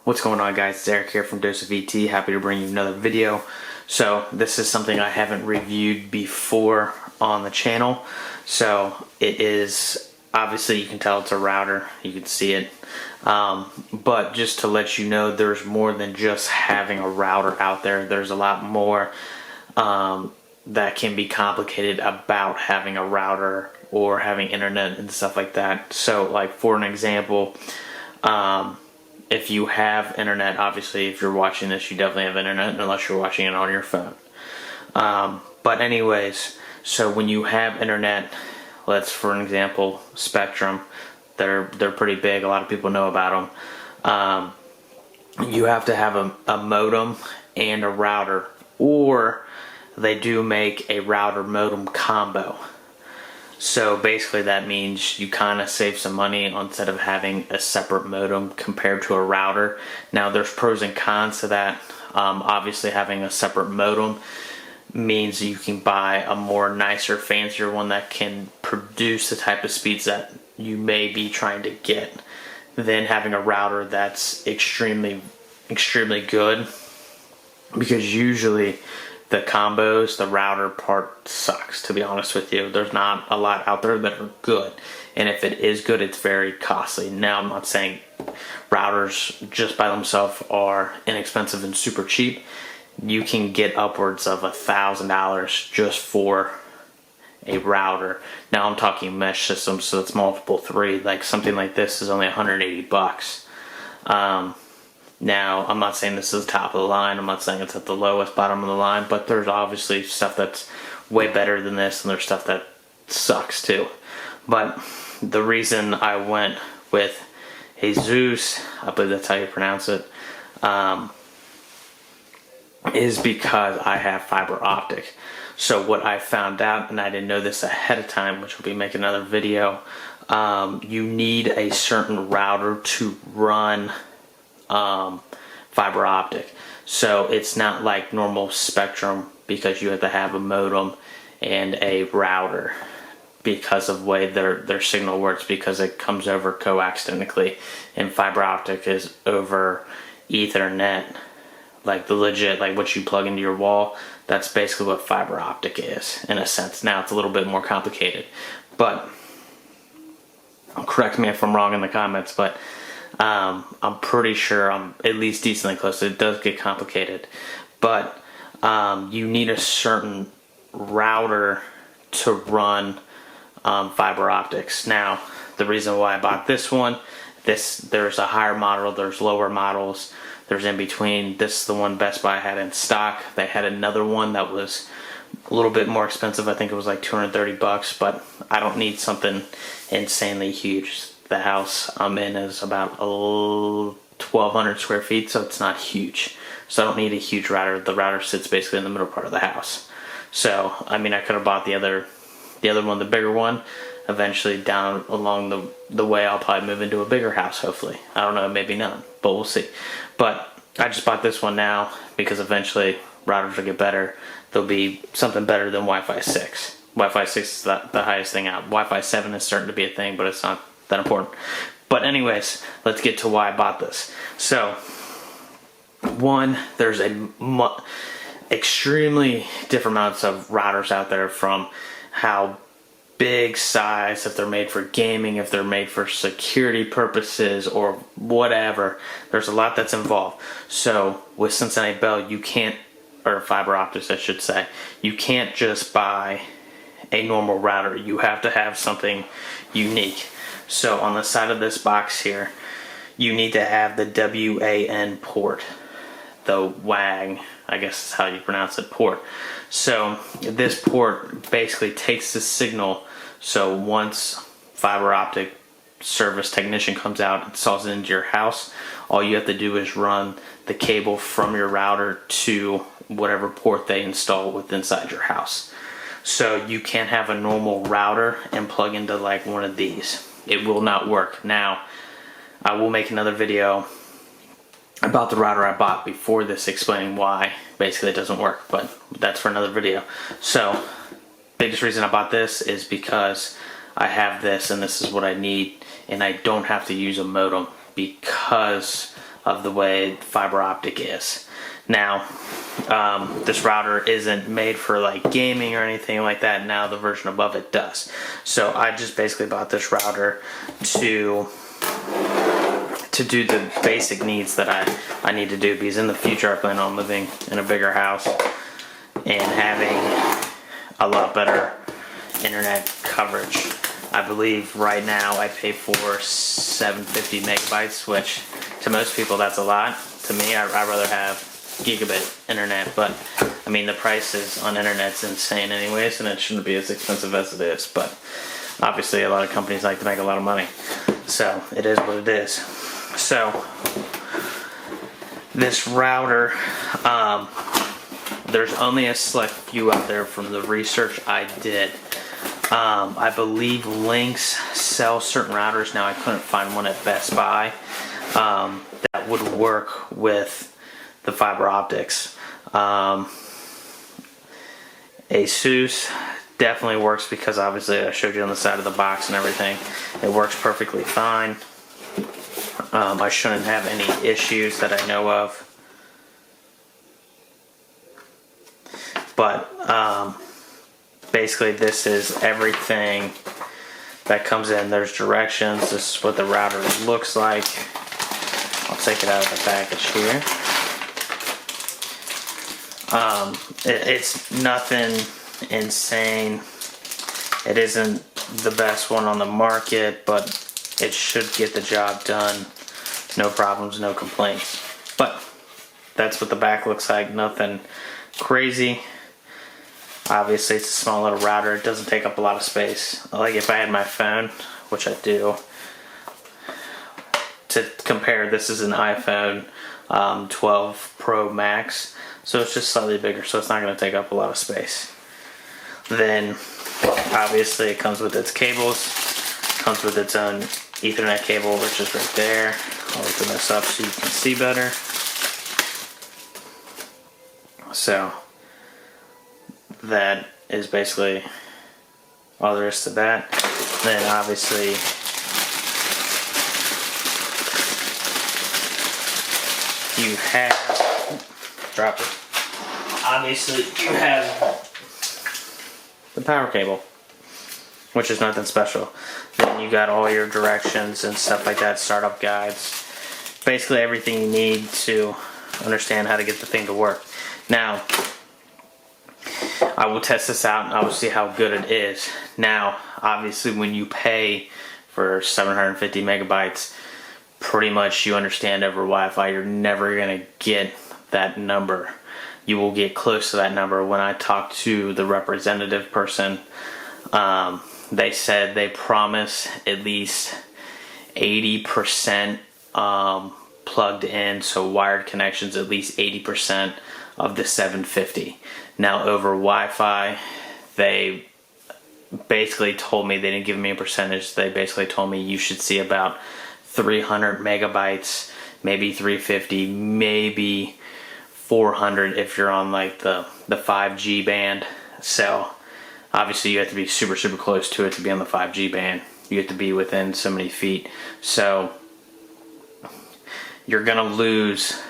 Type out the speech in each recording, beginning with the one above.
What's going on, guys? It's Eric here from Dose of ET. Happy to bring you another video. So this is something I haven't reviewed before on the channel. So it is, obviously you can tell it's a router. You can see it. But just to let you know, there's more than just having a router out there. There's a lot more that can be complicated about having a router or having internet and stuff like that. So like for an example, if you have internet, obviously if you're watching this, you definitely have internet unless you're watching it on your phone. But anyways, so when you have internet, let's for an example, Spectrum, they're pretty big. A lot of people know about them. You have to have a modem and a router, or they do make a router modem combo. So basically that means you kind of save some money instead of having a separate modem compared to a router. Now there's pros and cons to that. Obviously having a separate modem means you can buy a more nicer, fancier one that can produce the type of speeds that you may be trying to get than having a router that's extremely good, because usually the combos, the router part sucks, to be honest with you. There's not a lot out there that are good, and if it is good, it's very costly. Now I'm not saying routers just by themselves are inexpensive and super cheap. You can get upwards of $1,000 just for a router. Now I'm talking mesh systems, so it's multiple 3. Like something like this is only 180 bucks. Now, I'm not saying this is the top of the line. I'm not saying it's at the lowest bottom of the line, but there's obviously stuff that's way better than this, and there's stuff that sucks too. But the reason I went with ASUS, I believe that's how you pronounce it, is because I have fiber optic. So what I found out, and I didn't know this ahead of time, which will be making another video, you need a certain router to run fiber optic. So it's not like normal Spectrum, because you have to have a modem and a router because of the way their signal works, because it comes over coax technically, and fiber optic is over Ethernet, like the legit, like what you plug into your wall. That's basically what fiber optic is in a sense. Now it's a little bit more complicated, but correct me if I'm wrong in the comments, but I'm pretty sure I'm at least decently close. It does get complicated, but you need a certain router to run fiber optics. Now, the reason why I bought this one, there's a higher model, there's lower models, there's in between. This is the one Best Buy had in stock. They had another one that was a little bit more expensive. I think it was like 230 bucks, but I don't need something insanely huge. The house I'm in is about 1,200 square feet, so it's not huge. So I don't need a huge router. The router sits basically in the middle part of the house. So I mean, I could have bought the other one, the bigger one. Eventually, down along the way, I'll probably move into a bigger house. Hopefully, I don't know, maybe none, but we'll see. But I just bought this one now because eventually routers will get better. There'll be something better than Wi-Fi 6. Wi-Fi 6 is the highest thing out. Wi-Fi 7 is starting to be a thing, but it's not that important. But anyways, let's get to why I bought this. So, one, there's extremely different amounts of routers out there, from how big size, if they're made for gaming, if they're made for security purposes or whatever. There's a lot that's involved. So with Cincinnati Bell, you can't, or fiber optics I should say, you can't just buy a normal router. You have to have something unique. So on the side of this box here, you need to have the WAN port, the WAG, I guess is how you pronounce it, port. So this port basically takes the signal. So once fiber optic service technician comes out, installs it into your house, all you have to do is run the cable from your router to whatever port they install within inside your house. So you can't have a normal router and plug into like one of these. It will not work. Now, I will make another video about the router I bought before this, explaining why basically it doesn't work, but that's for another video. So, biggest reason I bought this is because I have this and this is what I need, and I don't have to use a modem because of the way fiber optic is. Now, this router isn't made for like gaming or anything like that. Now the version above it does. So I just basically bought this router to do the basic needs that I need to do, because in the future I plan on living in a bigger house and having a lot better internet coverage. I believe right now I pay for 750 megabytes, which to most people that's a lot. To me, I'd rather have gigabit internet, but I mean the prices on internet's insane anyways, and it shouldn't be as expensive as it is, but obviously a lot of companies like to make a lot of money, so it is what it is. So this router, there's only a select few out there from the research I did. I believe Lynx sells certain routers. Now I couldn't find one at Best Buy that would work with the fiber optics. ASUS definitely works, because obviously I showed you on the side of the box and everything. It works perfectly fine. I shouldn't have any issues that I know of. But basically this is everything that comes in. There's directions. This is what the router looks like. I'll take it out of the package here. It's nothing insane. It isn't the best one on the market, but it should get the job done. No problems, no complaints. But that's what the back looks like. Nothing crazy. Obviously it's a small little router. It doesn't take up a lot of space. Like if I had my phone, which I do, to compare, this is an iPhone 12 Pro Max, so it's just slightly bigger, so it's not going to take up a lot of space. Then obviously it comes with its cables, comes with its own Ethernet cable, which is right there. I'll open this up so you can see better. So that is basically all there is to that. Then obviously you have, drop it. Obviously you have the power cable, which is nothing special. Then you got all your directions and stuff like that, startup guides, basically everything you need to understand how to get the thing to work. Now, I will test this out and I will see how good it is. Now, obviously when you pay for 750 megabytes, pretty much you understand over Wi-Fi, you're never going to get that number. You will get close to that number. When I talked to the representative person, they said they promise at least 80% plugged in, so wired connections, at least 80% of the 750. Now over Wi-Fi, they basically told me, they didn't give me a percentage, they basically told me you should see about 300 megabytes, maybe 350, maybe 400 if you're on like the 5G band. So obviously you have to be super close to it to be on the 5G band. You have to be within so many feet. So you're gonna lose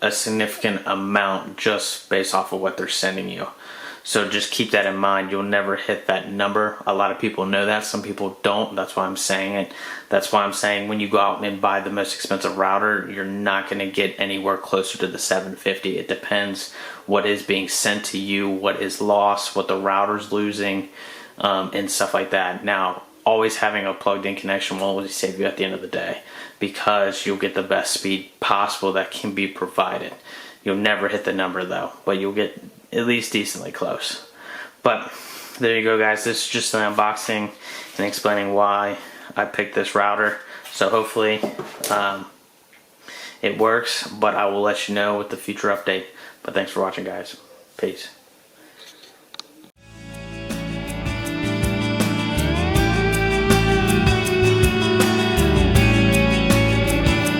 a significant amount just based off of what they're sending you. So just keep that in mind. You'll never hit that number. A lot of people know that, some people don't. That's why I'm saying it. That's why I'm saying when you go out and buy the most expensive router, you're not going to get anywhere closer to the 750. It depends what is being sent to you, what is lost, what the router's losing, and stuff like that. Now, always having a plugged in connection will always save you at the end of the day, because you'll get the best speed possible that can be provided. You'll never hit the number though, but you'll get at least decently close. But there you go guys, this is just an unboxing and explaining why I picked this router. So hopefully it works, but I will let you know with the future update. But thanks for watching guys. Peace.